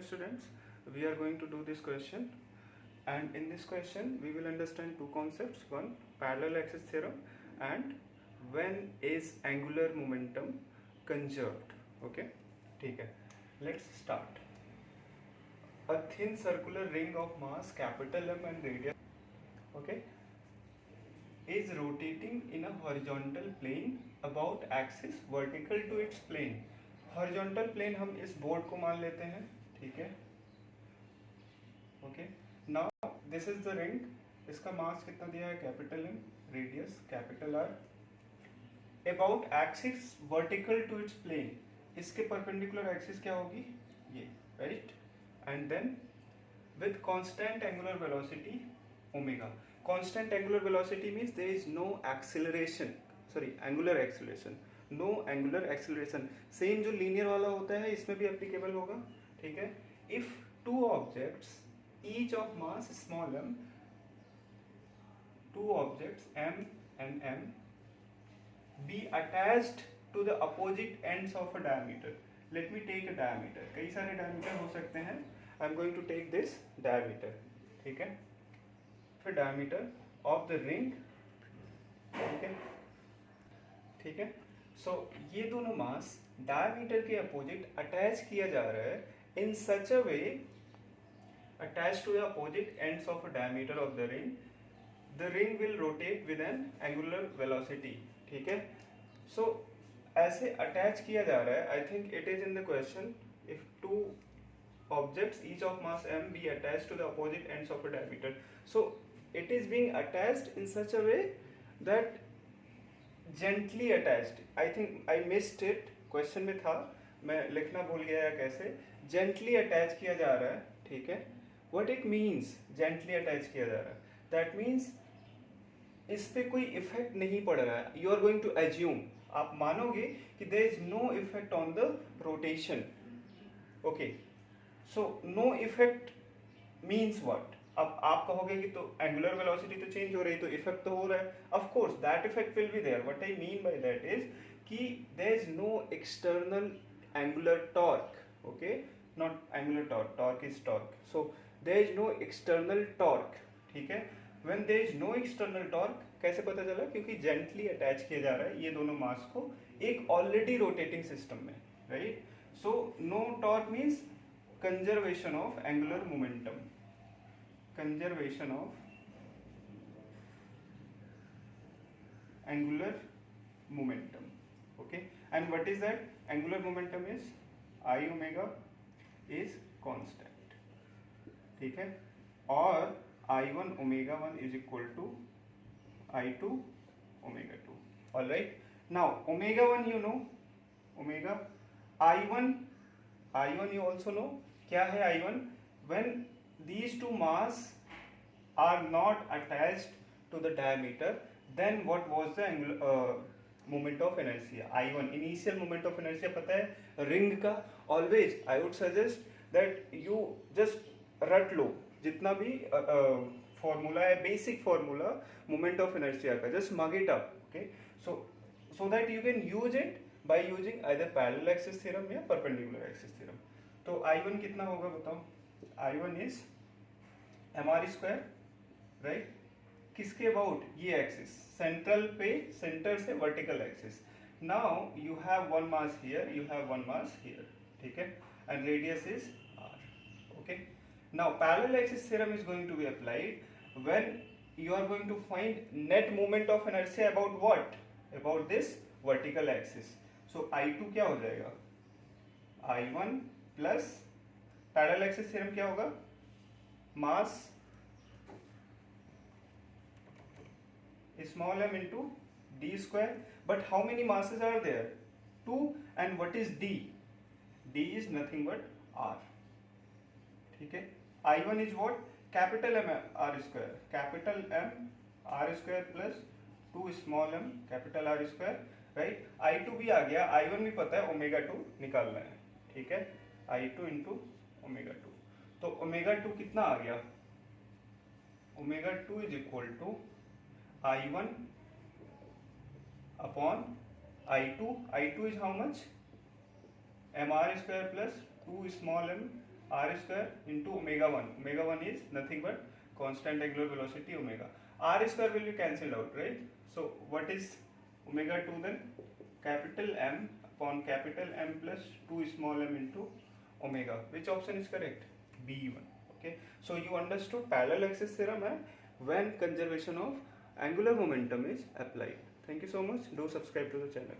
students, we are going to do this question, and in this question we will understand two concepts. One, parallel axis theorem, and when is angular momentum conserved. Okay, ठीक है. Let's start. A thin circular ring of mass capital M and radius, okay, is rotating in a horizontal plane about axis vertical to its plane. Horizontal plane हम इस board को मान लेते हैं, ठीक है. Okay, now this is the ring. इसका mass कितना दिया है? Capital M, radius capital R, about axis vertical to its plane. इसके परपेंडिकुलर एक्सिस क्या होगी? ये, right. And then with constant angular velocity omega. Constant angular velocity means there is no acceleration, sorry angular acceleration, no angular acceleration. Same जो linear वाला होता है इसमें भी एप्लीकेबल होगा, ठीक है. If two objects each of mass small m, two objects m and m be attached to the opposite ends of a diameter. Let me take a diameter. कई सारे diameter हो सकते हैं. I am going to take this diameter, ठीक है. फिर diameter of the ring, ठीक है, ठीक है. सो ये दोनों मास डायमीटर के अपोजिट अटैच किया जा रहा है in such a way, attach to the opposite ends of a diameter of the ring will rotate with an angular velocity, ठीक है. सो ऐसे अटैच किया जा रहा है. I think it is in the question, if two objects each of mass m be attached to the opposite ends of a diameter. So it is being attached in such a way that gently attached. I think I missed it. Question में था, मैं लिखना भूल गया या कैसे. gently attach किया जा रहा है, ठीक है. what it means gently attach किया जा रहा है, that means इस पे कोई इफेक्ट नहीं पड़ रहा है. you are going to assume, आप मानोगे कि there is no effect on the rotation. okay, so no effect means what? अब आप कहोगे कि तो एंगुलर वेलोसिटी तो चेंज हो रही, तो इफेक्ट तो हो रहा है. Of course that effect will be there. What I mean by that is कि there is no external angular torque. Okay, not angular torque, torque is torque. So there is no external torque, ठीक है. When there is no external torque, कैसे पता चला? क्योंकि gently attach किया जा रहा है ये दोनों मास को एक ऑलरेडी रोटेटिंग सिस्टम में, right. So no torque means conservation of angular momentum, conservation of angular momentum. Okay, and what is that? Angular momentum is I omega is constant, ठीक है. और I1 omega 1 is equal to I2 omega 2. all right, now omega 1 you know, omega I1 you also know. क्या है I1? when these two mass are not attached to the diameter, then what was the moment of inertia? I1, initial moment of inertia पता है ring का. always I would suggest that you just रट लो जितना भी formula है, basic formula moment of inertia का, just mug it up. okay, so that you can use it by using either parallel axis theorem या perpendicular axis theorem. तो I1 कितना होगा बताओ? I1 is mr square, right. किसके about? ये axis, central पे, centre से vertical axis. Now you have one mass here, you have one mass here, ठीक है, and radius is r. Okay, now parallel axis theorem is going to be applied when you are going to find net moment of inertia about what? About this vertical axis. so I2 क्या हो जाएगा? I1 plus parallel axis theorem क्या होगा? mass small m into d square. but how many masses are there? 2. and what is d? d is nothing but r, ठीक है. I1 is what? capital M r square, capital M r square plus 2 small m capital R square, right. I2 भी आ गया, I1 भी पता है, omega 2 निकालना है, ठीक है. I2 into omega 2. तो ओमेगा 2 कितना आ गया? Omega 2 is equal to I1 upon I2. I2 is how much? mr square plus 2 small m r square into omega 1. Omega 1 is nothing but constant angular velocity omega. R square will be cancelled out, right? So what is omega 2 then? Capital M upon capital M plus 2 small m into omega. Which option is correct? B1. Okay, so you understood parallel axis theorem and when conservation of angular momentum is applied. Thank you so much. Do subscribe to the channel.